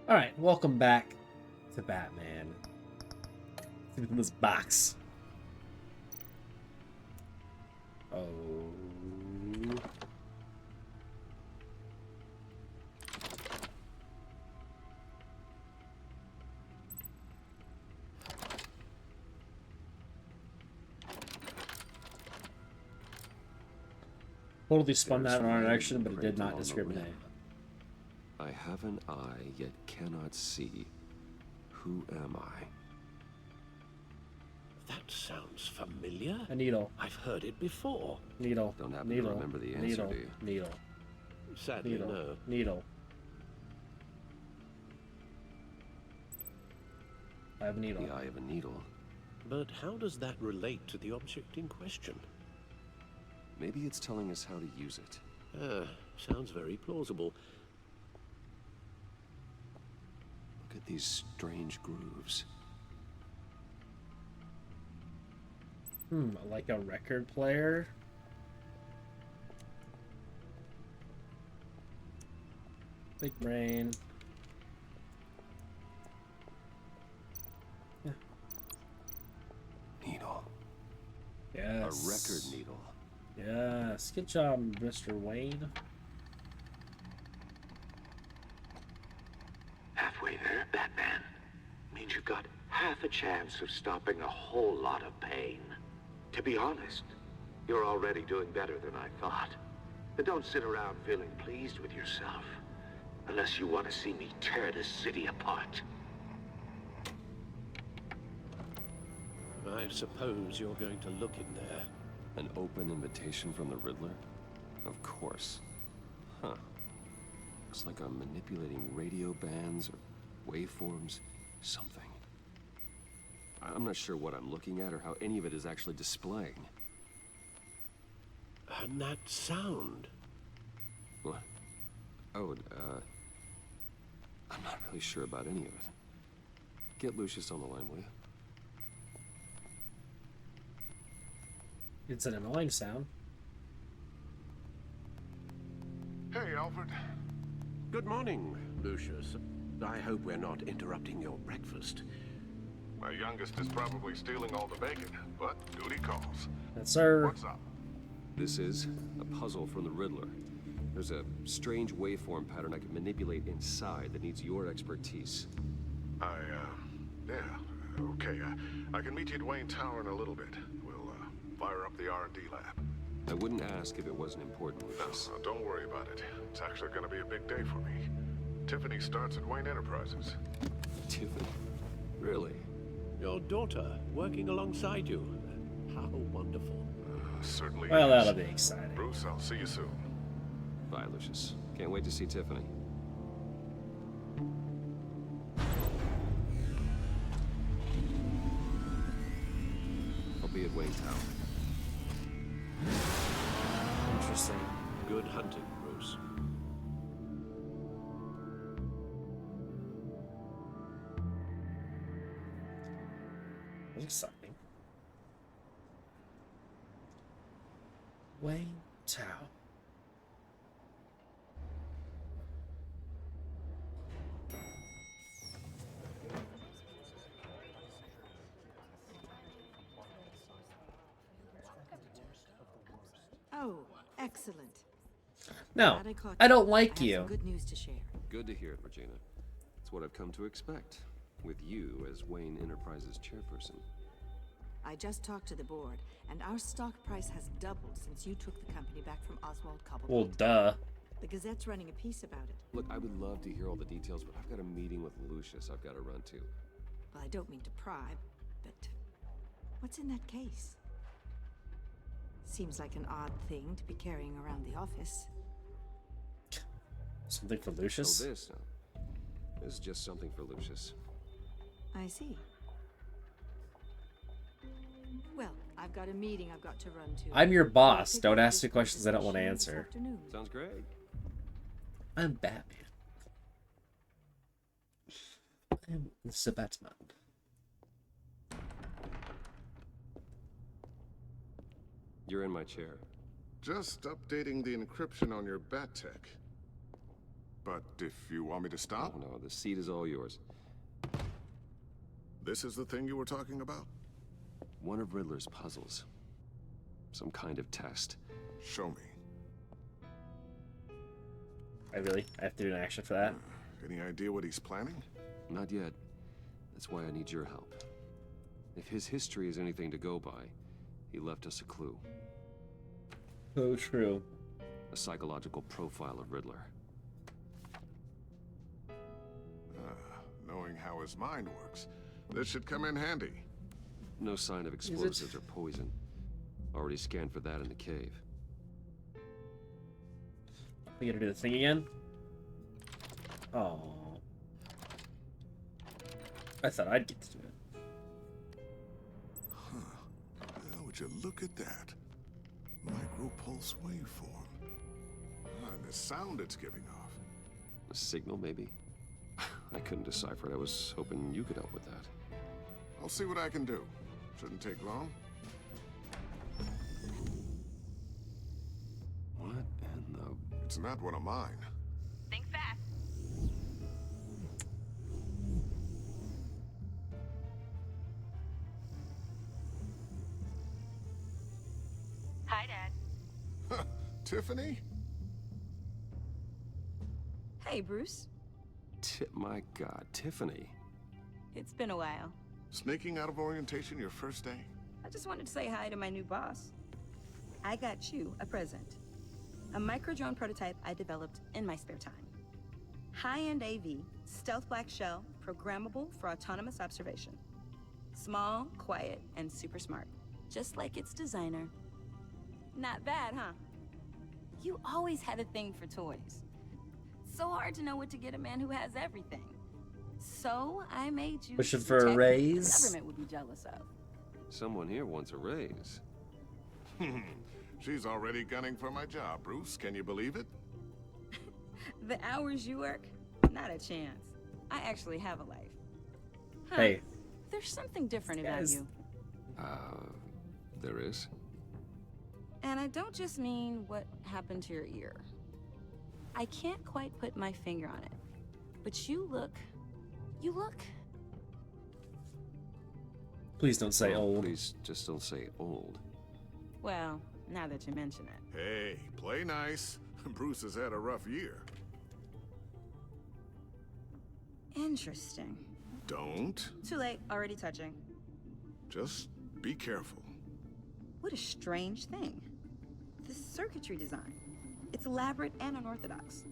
Alright, welcome back to Batman. Let's look in this box. Oh. Totally spun that in our direction, but it did not discriminate. I have an eye, yet cannot see. Who am I? That sounds familiar. A needle. I've heard it before. Needle. Don't happen Needle. to remember the answer, Needle. do you? Needle. Sadly, Needle. no. Needle. I have a needle. The eye of a needle. But how does that relate to the object in question? Maybe it's telling us how to use it. Sounds very plausible. Look at these strange grooves. Like a record player? Big brain. Yeah. Needle. Yes. A record needle. Yes. Good job, Mr. Wayne. Halfway there, Batman. Means you've got half a chance of stopping a whole lot of pain. To be honest, you're already doing better than I thought. But don't sit around feeling pleased with yourself. Unless you want to see me tear this city apart. I suppose you're going to look in there. An open invitation from the Riddler? Of course. Huh. Looks like I'm manipulating radio bands or waveforms. Something. I'm not sure what I'm looking at or how any of it is actually displaying. And that sound. What? Oh, I'm not really sure about any of it. Get Lucius on the line, will you? It's an annoying sound. Hey, Alfred. Good morning, Lucius. I hope we're not interrupting your breakfast. My youngest is probably stealing all the bacon, but duty calls. Yes, sir. What's up? This is a puzzle from the Riddler. There's a strange waveform pattern I can manipulate inside that needs your expertise. Yeah, okay. I can meet you at Wayne Tower in a little bit. We'll, fire up the R&D lab. I wouldn't ask if it wasn't important, Lucius. No, don't worry about it. It's actually gonna be a big day for me. Tiffany starts at Wayne Enterprises. Tiffany? Really? Your daughter working alongside you. How wonderful. Certainly Well, is. that'll be exciting. Bruce, I'll see you soon. Bye, Lucius. Can't wait to see Tiffany. I'll be at Wayne Tower. Interesting. Good hunting, Bruce. That's exciting. Wayne Tower. Oh, excellent. No, Glad caught I don't I like have you. some good news to share. Good to hear it, Regina. It's what I've come to expect, with you as Wayne Enterprises chairperson. I just talked to the board, and our stock price has doubled since you took the company back from Oswald Cobblepot. Well, duh. The Gazette's running a piece about it. Look, I would love to hear all the details, but I've got a meeting with Lucius I've got to run to. Well, I don't mean to pry, but what's in that case? Seems like an odd thing to be carrying around the office. Something for Oh, Lucius? this? No. This is just something for Lucius. I see. Well, I've got a meeting I've got to run to. I'm your boss. I'll pick Don't up ask this me questions I don't want to conversation this answer. afternoon. Sounds great. I'm Batman. I'm Mr. Batman. You're in my chair. Just updating the encryption on your Bat-Tech. But if you want me to stop, Oh, no, the seat is all yours. this is the thing you were talking about? One of Riddler's puzzles. Some kind of test. Show me. I have to do an action for that. Any idea what he's planning? Not yet. That's why I need your help. If his history is anything to go by, he left us a clue. So true. A psychological profile of Riddler. Knowing how his mind works, this should come in handy. No sign of explosives or poison. Already scanned for that in the cave. We gotta do the thing again? Oh. I thought I'd get to do it. Would you look at that? Micropulse waveform. And the sound it's giving off. A signal, maybe? I couldn't decipher it. I was hoping you could help with that. I'll see what I can do. Shouldn't take long. What in the... It's not one of mine. Think fast. Hi, Dad. Tiffany? Hey, Bruce. My God, Tiffany. It's been a while. Sneaking out of orientation your first day? I just wanted to say hi to my new boss. I got you a present. A micro-drone prototype I developed in my spare time. High-end AV, stealth black shell, programmable for autonomous observation. Small, quiet, and super smart. Just like its designer. Not bad, huh? You always had a thing for toys. So hard to know what to get a man who has everything. So I made you Wishing the for a tech the raise? government would be jealous of. Someone here wants a raise. She's already gunning for my job, Bruce. Can you believe it? The hours you work, not a chance. I actually have a life. Huh. Hey. There's something different about Guys. you. There is? And I don't just mean what happened to your ear. I can't quite put my finger on it. But you look... Please don't say Oh, old. Please, just don't say old. Well, now that you mention it. Hey, play nice. Bruce has had a rough year. Interesting. Don't. Too late, already touching. Just be careful. What a strange thing. The circuitry design. It's elaborate and unorthodox.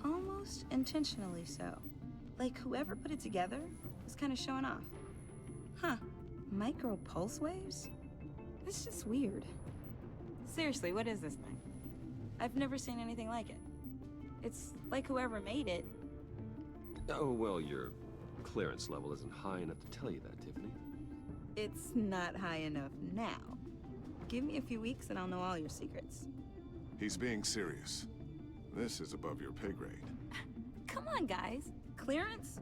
Almost intentionally so. Like whoever put it together was kind of showing off. Huh. Micro pulse waves? It's just weird. Seriously, what is this thing? I've never seen anything like it. It's like whoever made it. Oh, well, your clearance level isn't high enough to tell you that, Tiffany. It's not high enough now. Give me a few weeks and I'll know all your secrets. He's being serious. This is above your pay grade. Come on, guys. Clearance?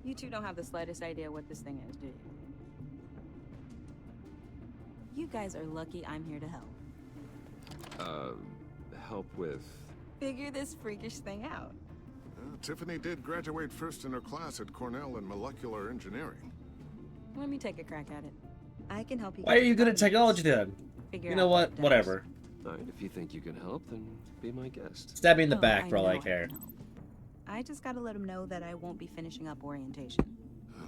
You two don't have the slightest idea what this thing is, do you? You guys are lucky I'm here to help. Help with... Figure this freakish thing out. Tiffany did graduate first in her class at Cornell in molecular engineering. Let me take a crack at it. I can help you. Why are you good at technology then? Figure You know out what? it does. Whatever. All right, if you think you can help, then be my guest. Stab me in the Oh, back for all I know care. can help. I just gotta let him know that I won't be finishing up orientation.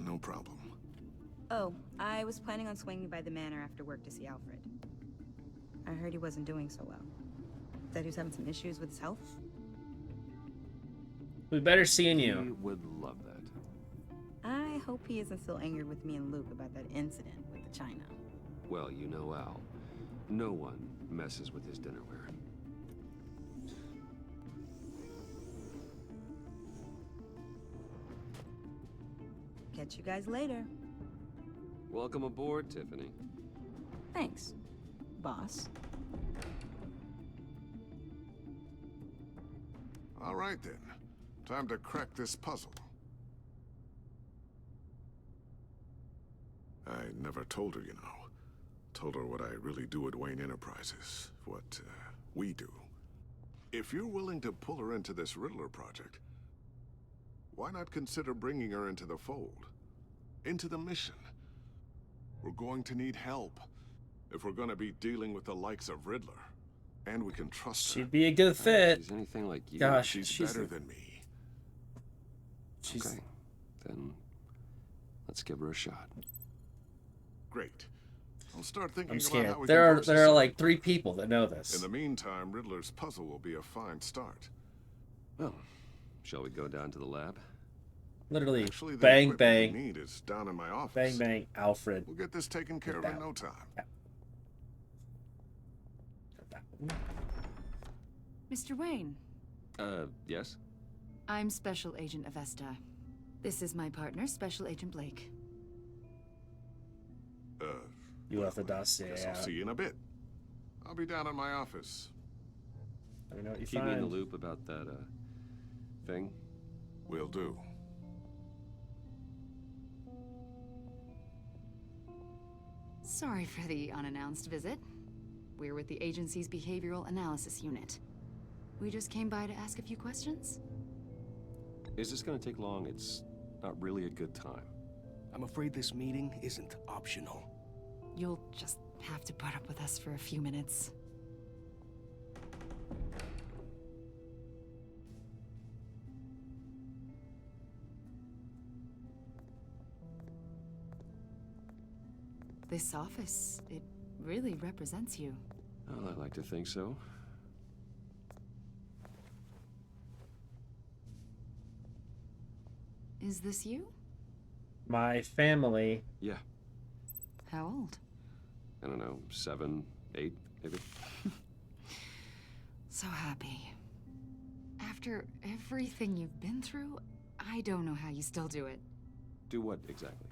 No problem. Oh, I was planning on swinging by the manor after work to see Alfred. I heard he wasn't doing so well. Said he was having some issues with his health. We better seeing He you. would love that. I hope he isn't still angered with me and Luke about that incident with the China. Well, you know Al. No one messes with his dinnerware. Catch you guys later. Welcome aboard, Tiffany. Thanks, boss. All right then. Time to crack this puzzle. I never told her, you know. Told her what I really do at Wayne Enterprises. What we do. If you're willing to pull her into this Riddler project, why not consider bringing her into the fold? Into the mission? We're going to need help if we're going to be dealing with the likes of Riddler. And we can trust her. She'd be a good fit. She's anything like you. Gosh, She's better than me. She's Okay, then let's give her a shot. Great. I'll start thinking I'm about scared. how we There can are burst there this are up. like 3 people that know In this. the meantime, Riddler's puzzle will be a fine start. Well, shall we go down to the lab? Literally, Actually, the bang equipment we bang, need is down in my office. bang bang. Alfred. We'll get this taken care of in no time. Mr. Wayne, Yes? I'm Special Agent Avesta. This is my partner, Special Agent Blake. You left the dossier Guess I'll out. see you in a bit. I'll be down in my office. Let me know what you Keep me in the find. loop about that, thing. Will do. Sorry for the unannounced visit. We're with the agency's Behavioral Analysis Unit. We just came by to ask a few questions. Is this gonna take long? It's not really a good time. I'm afraid this meeting isn't optional. You'll just have to put up with us for a few minutes. This office, it really represents you. Well, I'd like to think so. Is this you? My family. Yeah, How old? I don't know, 7, 8, maybe? So happy. After everything you've been through, I don't know how you still do it. Do what exactly?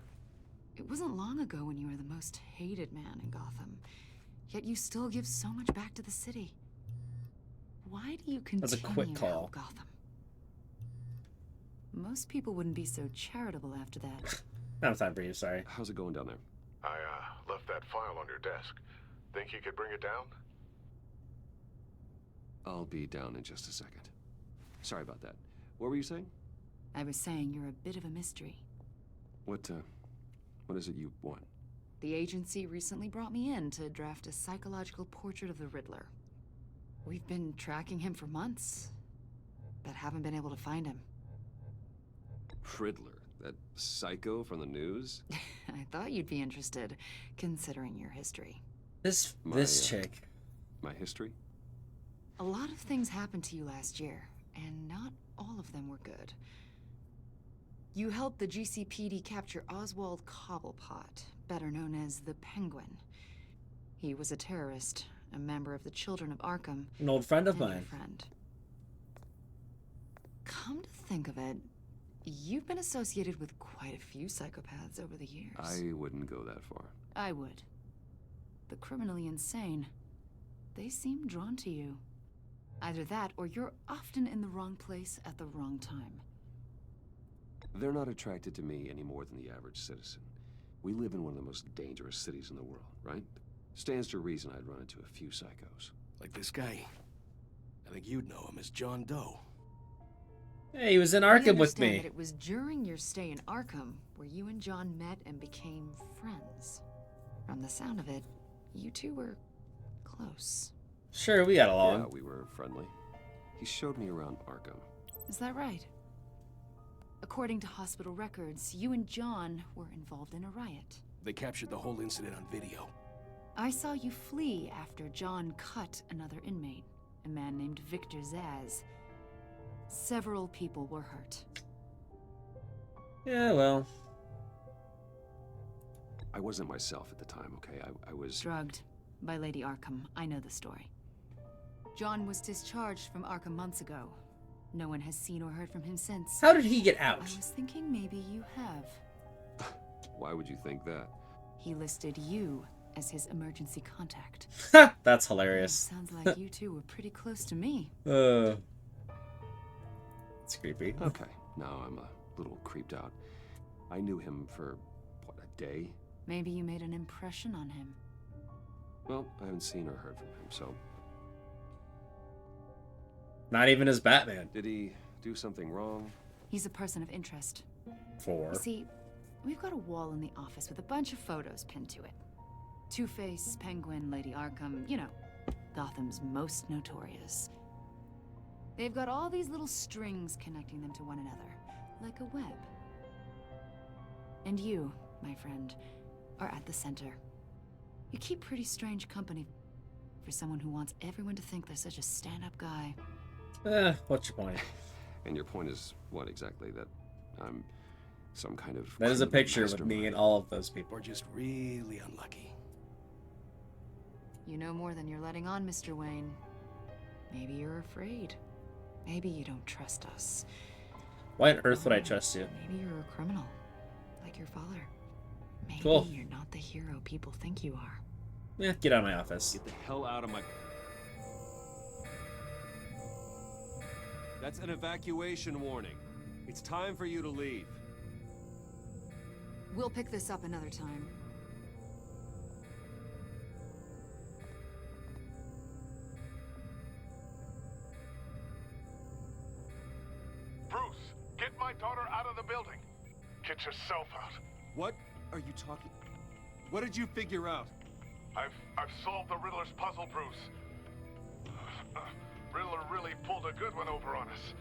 It wasn't long ago when you were the most hated man in Gotham. Yet you still give so much back to the city. Why do you continue That's a quick to call. help Gotham? Most people wouldn't be so charitable after that. No time for you. Sorry. How's it going down there? I left that file on your desk. Think you could bring it down? I'll be down in just a second. Sorry about that. What were you saying? I was saying you're a bit of a mystery. What is it you want? The agency recently brought me in to draft a psychological portrait of the Riddler. We've been tracking him for months, but haven't been able to find him. Riddler, that psycho from the news? I thought you'd be interested, considering your history. This My, chick. My history? A lot of things happened to you last year, and not all of them were good. You helped the GCPD capture Oswald Cobblepot, better known as the Penguin. He was a terrorist, a member of the Children of Arkham, An old friend of and your mine. friend. Come to think of it, you've been associated with quite a few psychopaths over the years. I wouldn't go that far. I would. The criminally insane. They seem drawn to you. Either that, or you're often in the wrong place at the wrong time. They're not attracted to me any more than the average citizen. We live in one of the most dangerous cities in the world, right? Stands to reason I'd run into a few psychos. Like this guy. I think you'd know him as John Doe. Hey, he was in We Arkham with understand me. that it was during your stay in Arkham where you and John met and became friends. From the sound of it, you two were close. Sure, we got Yeah, along. we were friendly. He showed me around Arkham. Is that right? According to hospital records, you and John were involved in a riot. They captured the whole incident on video. I saw you flee after John cut another inmate, a man named Victor Zaz. Several people were hurt. Yeah, well. I wasn't myself at the time, okay? I was... Drugged by Lady Arkham. I know the story. John was discharged from Arkham months ago. No one has seen or heard from him since. How did he get I out? was thinking maybe you have. Why would you think that? He listed you as his emergency contact. That's hilarious. Sounds like you two were pretty close to me. It's creepy. Okay, now I'm a little creeped out. I knew him for, what, a day? Maybe you made an impression on him. Well, I haven't seen or heard from him, so... Not even as Batman. Did he do something wrong? He's a person of interest. For. You see, we've got a wall in the office with a bunch of photos pinned to it. Two-Face, Penguin, Lady Arkham, you know, Gotham's most notorious. They've got all these little strings connecting them to one another, like a web. And you, my friend, are at the center. You keep pretty strange company for someone who wants everyone to think they're such a stand-up guy. What's your point? And your point is what exactly? That I'm some kind of... That is a criminal picture with me mastermind? and all of those people. Or just really unlucky. You know more than you're letting on, Mr. Wayne. Maybe you're afraid. Maybe you don't trust us. Why on earth would I trust you? Maybe you're a criminal, like your father. Maybe Cool. you're not the hero people think you are. Yeah, get out of my office. Get the hell out of my... That's an evacuation warning. It's time for you to leave. We'll pick this up another time. Bruce, get my daughter out of the building. Get yourself out. What are you talking... What did you figure out? I've solved the Riddler's puzzle, Bruce. Riddler really pulled a good one over on us.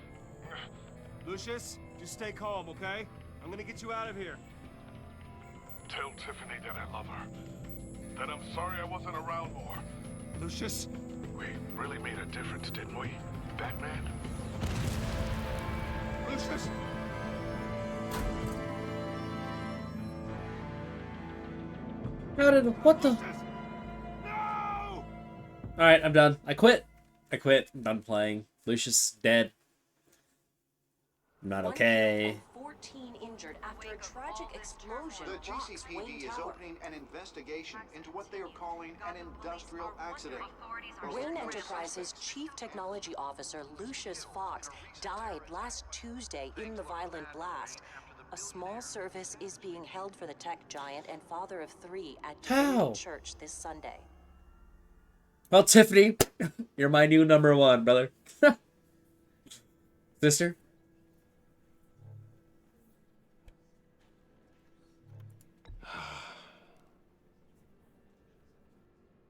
Lucius, just stay calm, okay? I'm gonna get you out of here. Tell Tiffany that I love her. That I'm sorry I wasn't around more. Lucius? We really made a difference, didn't we, Batman? Lucius! How did... What the... No! Alright, I'm done. I quit. I'm done playing. Lucius dead. I'm not okay. 14 injured after a tragic explosion. The rocks Wayne GCPD is Tower. opening an investigation into what they are calling an industrial accident. Wayne Enterprises Chief Technology Officer Lucius Fox died last Tuesday in the violent blast. A small service is being held for the tech giant and father of 3 at How? Trinity Church this Sunday. Well, Tiffany, you're my new #1, brother. Sister?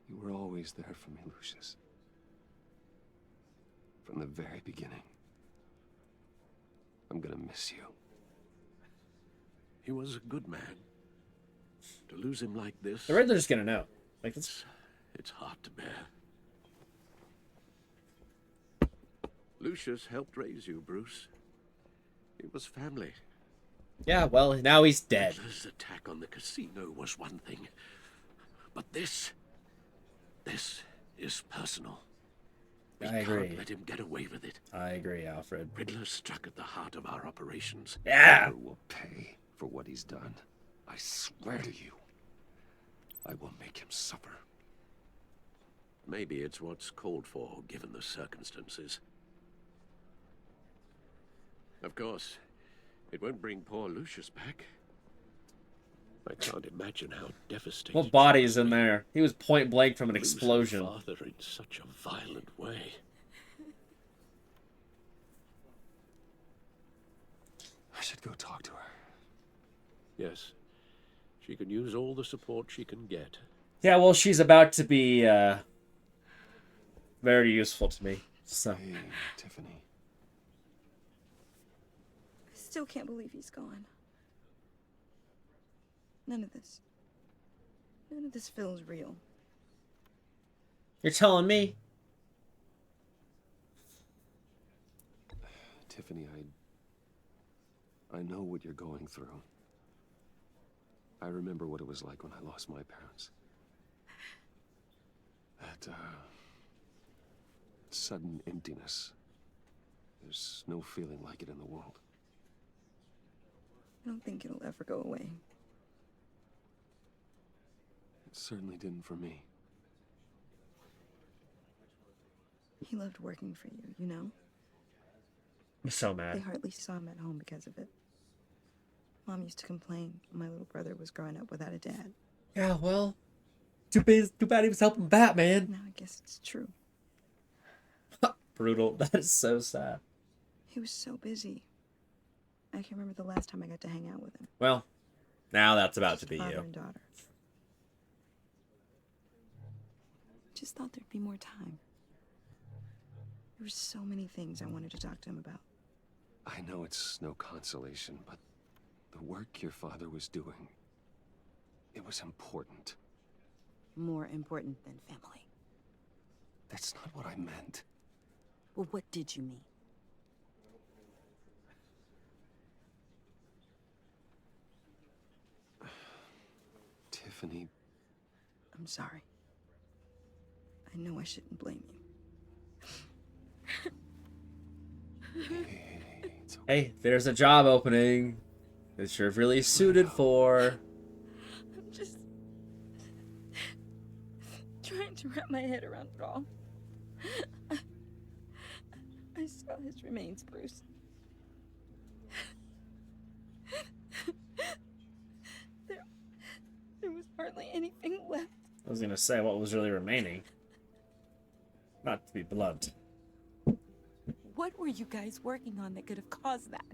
You were always there for me, Lucius. From the very beginning. I'm gonna miss you. He was a good man. To lose him like this, The Riddler's gonna know. Like, it's hard to bear. Lucius helped raise you, Bruce. It was family. yeah, well, now he's dead. Riddler's attack on the casino was one thing. But this is personal. We I agree. can't let him get away with it. I agree, Alfred. Riddler struck at the heart of our operations. Yeah! Riddler will pay for what he's done. I swear to you. I will make him suffer. Maybe it's what's called for, given the circumstances. Of course, it won't bring poor Lucius back. I can't imagine how devastating. What body is in there? He was point blank from an Losing explosion. father in such a violent way. I should go talk to her. Yes, she can use all the support she can get. Yeah, well, she's about to be, very useful to me, so. Hey, Tiffany. I still can't believe he's gone. None of this feels real. You're telling me? Tiffany, I know what you're going through. I remember what it was like when I lost my parents. That, sudden emptiness. There's no feeling like it in the world. I don't think it'll ever go away. It certainly didn't for me. He loved working for you, you know? I'm so They mad. hardly saw him at home because of it. Mom used to complain when my little brother was growing up without a dad. Yeah, well, too bad he was helping Batman. Now I guess it's true. brutal. That is so sad. He was so busy. I can't remember the last time I got to hang out with him. Well, now that's about to Just be father you. and daughter. Just thought there'd be more time. There were so many things I wanted to talk to him about. I know it's no consolation, but the work your father was doing, it was important. More important than family. That's not what I meant. Well, what did you mean? Tiffany, I'm sorry. I know I shouldn't blame you. Hey, there's a job opening that you're really suited for. I'm just trying to wrap my head around it all. I saw his remains, Bruce. There was hardly anything left. I was gonna say what was really remaining. Not to be blunt. What were you guys working on that could have caused that?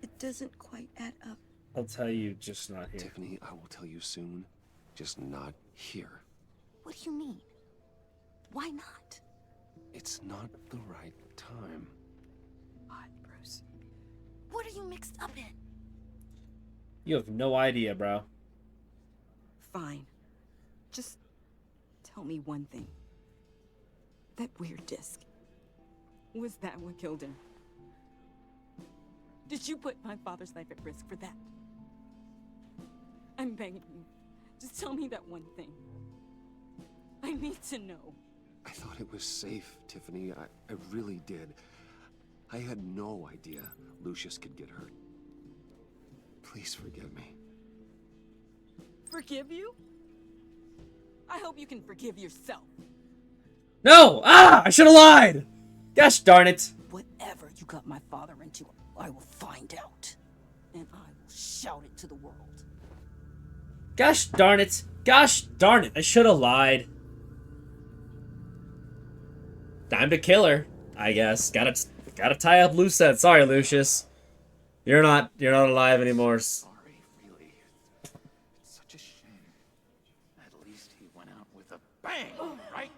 It doesn't quite add up. I'll tell you, just not here. Tiffany, I will tell you soon, just not here. What do you mean? Why not? It's not the right time. Odd, Bruce. What are you mixed up in? You have no idea, bro. Fine. Just tell me one thing. That weird disc. Was that what killed him? Did you put my father's life at risk for that? I'm begging you. Just tell me that one thing. I need to know. I thought it was safe, Tiffany. I really did. I had no idea Lucius could get hurt. Please forgive me. Forgive you? I hope you can forgive yourself. No! Ah! I should have lied! Gosh darn it! Whatever you got my father into, I will find out. And I will shout it to the world. Gosh darn it! Gosh darn it! I should have lied. Time to kill her, I guess. Gotta tie up loose ends. Sorry, Lucius. You're not alive anymore. Sorry, really. It's such a shame. At least he went out with a bang, right?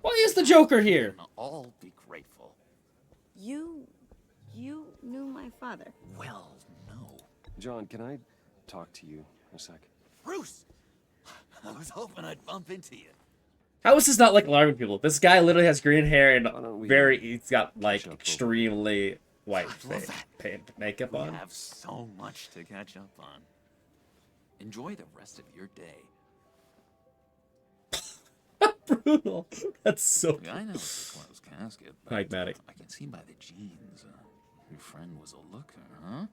Why is the Joker here? Now all be grateful. You knew my father. Well, no. John, can I talk to you a sec? Bruce! I was hoping I'd bump into you. How is this not like alarming people? This guy literally has green hair and he's got like up extremely white I love that. makeup We on. have so much to catch up on. Enjoy the rest of your day. Brutal. That's so. I know it's a closed casket, but Pragmatic. I can see by the jeans. Your friend was a looker, huh?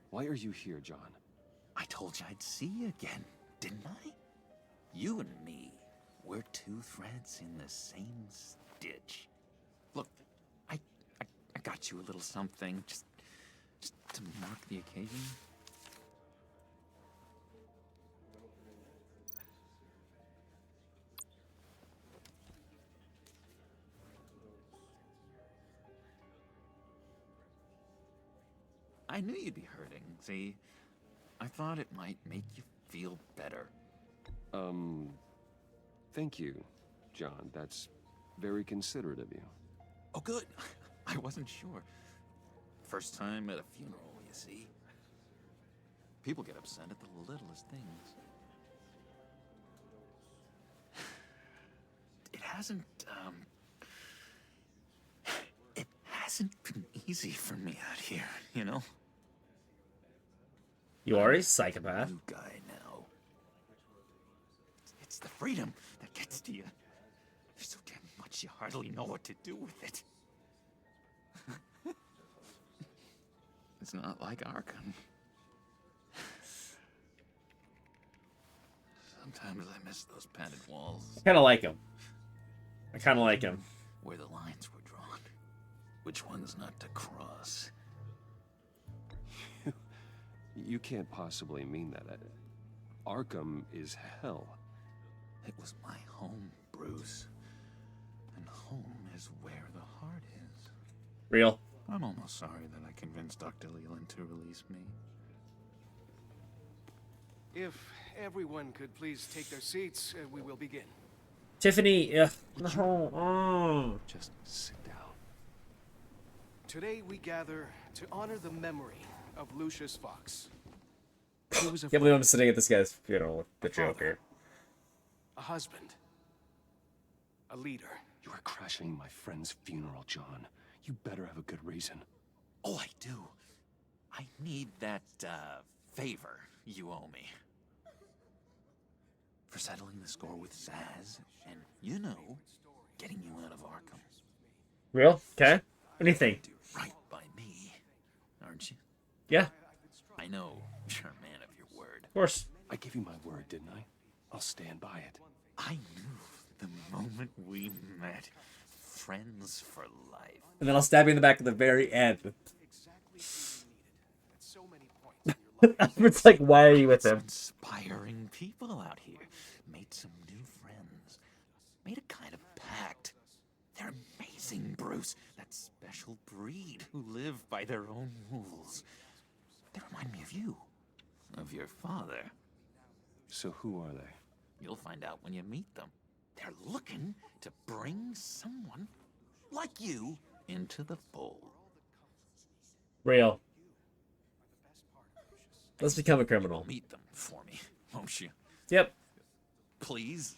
Why are you here, John? I told you I'd see you again, didn't I? You and me, we're two threads in the same stitch. Look, I got you a little something, just to mark the occasion. I knew you'd be hurting, see? I thought it might make you feel better. Thank you, John. That's very considerate of you. Oh, good. I wasn't sure. First time at a funeral, you see. People get upset at the littlest things. It hasn't been easy for me out here, you know? You are a psychopath. New guy now. It's the freedom that gets to you. There's so damn much you hardly know what to do with it. It's not like Arkham. Sometimes I miss those padded walls. I kind of like him. Where the lines were drawn. Which ones not to cross. You can't possibly mean that. Arkham is hell. It was my home, Bruce. is where the heart is. Real. I'm almost sorry that I convinced Dr. Leland to release me. If everyone could please take their seats, we will begin. Tiffany, no. Just sit down. Today we gather to honor the memory of Lucius Fox. He was a Can't believe I'm sitting at this guy's funeral with the father, Joker. a husband, a leader. You are crashing my friend's funeral, John. You better have a good reason. Oh, I do. I need that, favor you owe me. For settling the score with Zaz, and, you know, getting you out of Arkham. Real? Okay. Anything. Do right by me, aren't you? Yeah. I know you're a man of your word. Of course. I gave you my word, didn't I? I'll stand by it. I knew the moment we met. Friends for life. And then I'll stab you in the back at the very end. It's like, why are you with him? Inspiring people out here. Made some new friends. Made a kind of pact. They're amazing, Bruce. That special breed who live by their own rules. They remind me of you. Of your father. So who are they? You'll find out when you meet them. They're looking to bring someone like you into the fold. Real. Let's become a criminal. Meet them for me, won't you? Yep. Please.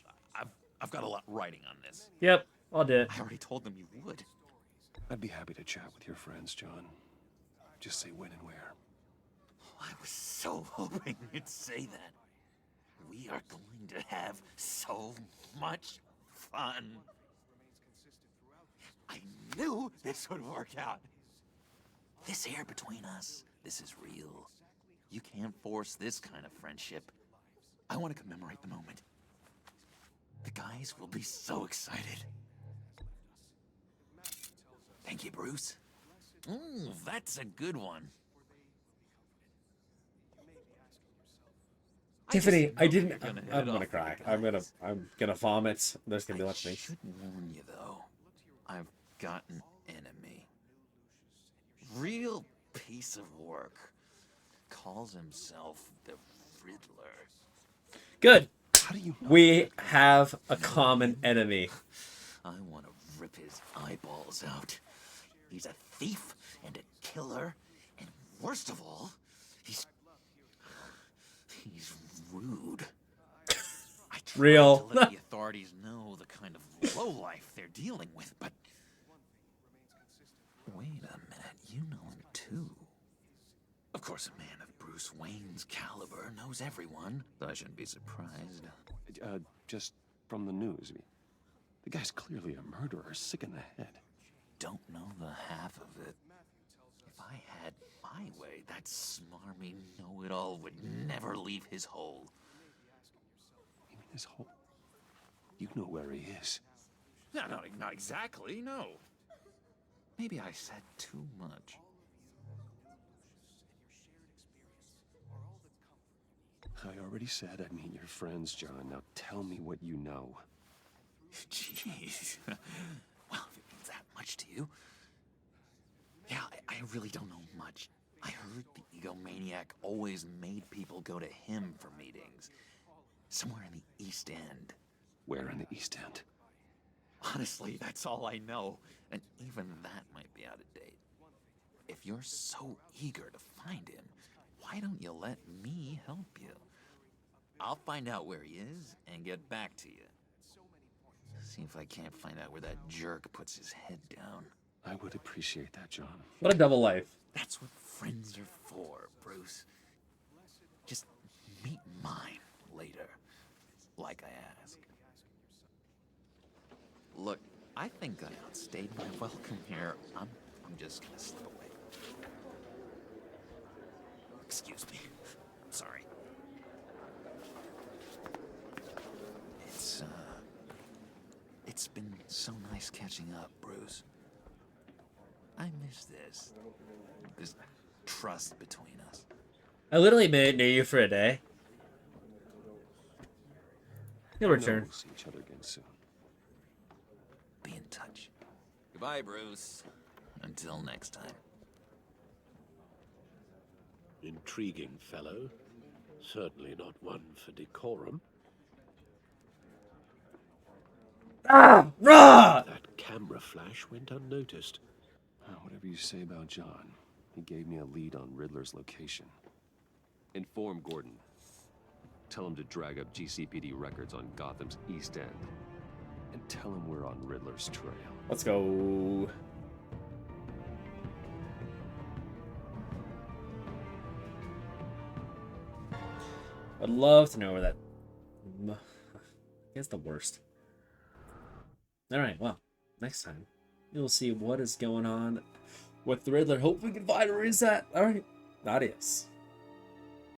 I've got a lot writing on this. Yep. I'll do it. I already told them you would. I'd be happy to chat with your friends, John. Just say when and where. I was so hoping you'd say that. We are going to have so much fun. I knew this would work out. This air between us, this is real. You can't force this kind of friendship. I want to commemorate the moment. The guys will be so excited. Thank you, Bruce. Ooh, that's a good one. Tiffany, I didn't. You're I'm gonna cry. I'm gonna vomit. There's gonna be lots of me. I should warn you though. I've got an enemy. Real piece of work. Calls himself the Riddler. Good. How do you know? We have a common enemy. I want to rip his eyeballs out. He's a thief and a killer, and worst of all, he's rude. I tried Real. to let the authorities know the kind of lowlife they're dealing with, but wait a minute, you know him too. Of course, a man of Bruce Wayne's caliber knows everyone, so I shouldn't be surprised. Just from the news. The guy's clearly a murderer, sick in the head. Don't know the half of it. If I had my way, that smarmy know-it-all would never leave his hole. You mean his hole? You know where he is. No, not exactly, no. Maybe I said too much. I already said I'd meet your friends, John. Now tell me what you know. Jeez. Well, if it means that much to you. Yeah, I really don't know much. I heard the egomaniac always made people go to him for meetings. Somewhere in the East End. Where in the East End? Honestly, that's all I know. And even that might be out of date. If you're so eager to find him, why don't you let me help you? I'll find out where he is and get back to you. See if I can't find out where that jerk puts his head down. I would appreciate that, John. What a double life. That's what friends are for, Bruce. Just meet mine later, like I asked. Look, I think I outstayed my welcome here. I'm just gonna slip away. Excuse me. Sorry. It's been so nice catching up, Bruce. I miss this trust between us. I literally knew you for a day. You'll I know return. We'll see each other again soon. Be in touch. Goodbye, Bruce. Until next time. Intriguing fellow. Certainly not one for decorum. Ah! Rah! That camera flash went unnoticed. Whatever you say about John, he gave me a lead on Riddler's location. Inform Gordon. Tell him to drag up GCPD records on Gotham's East End. And tell him we're on Riddler's trail. Let's go. I'd love to know where that... I guess the worst. Alright, well, next time you'll see what is going on with the Riddler. Hope we can find where he's at. Alright, adios.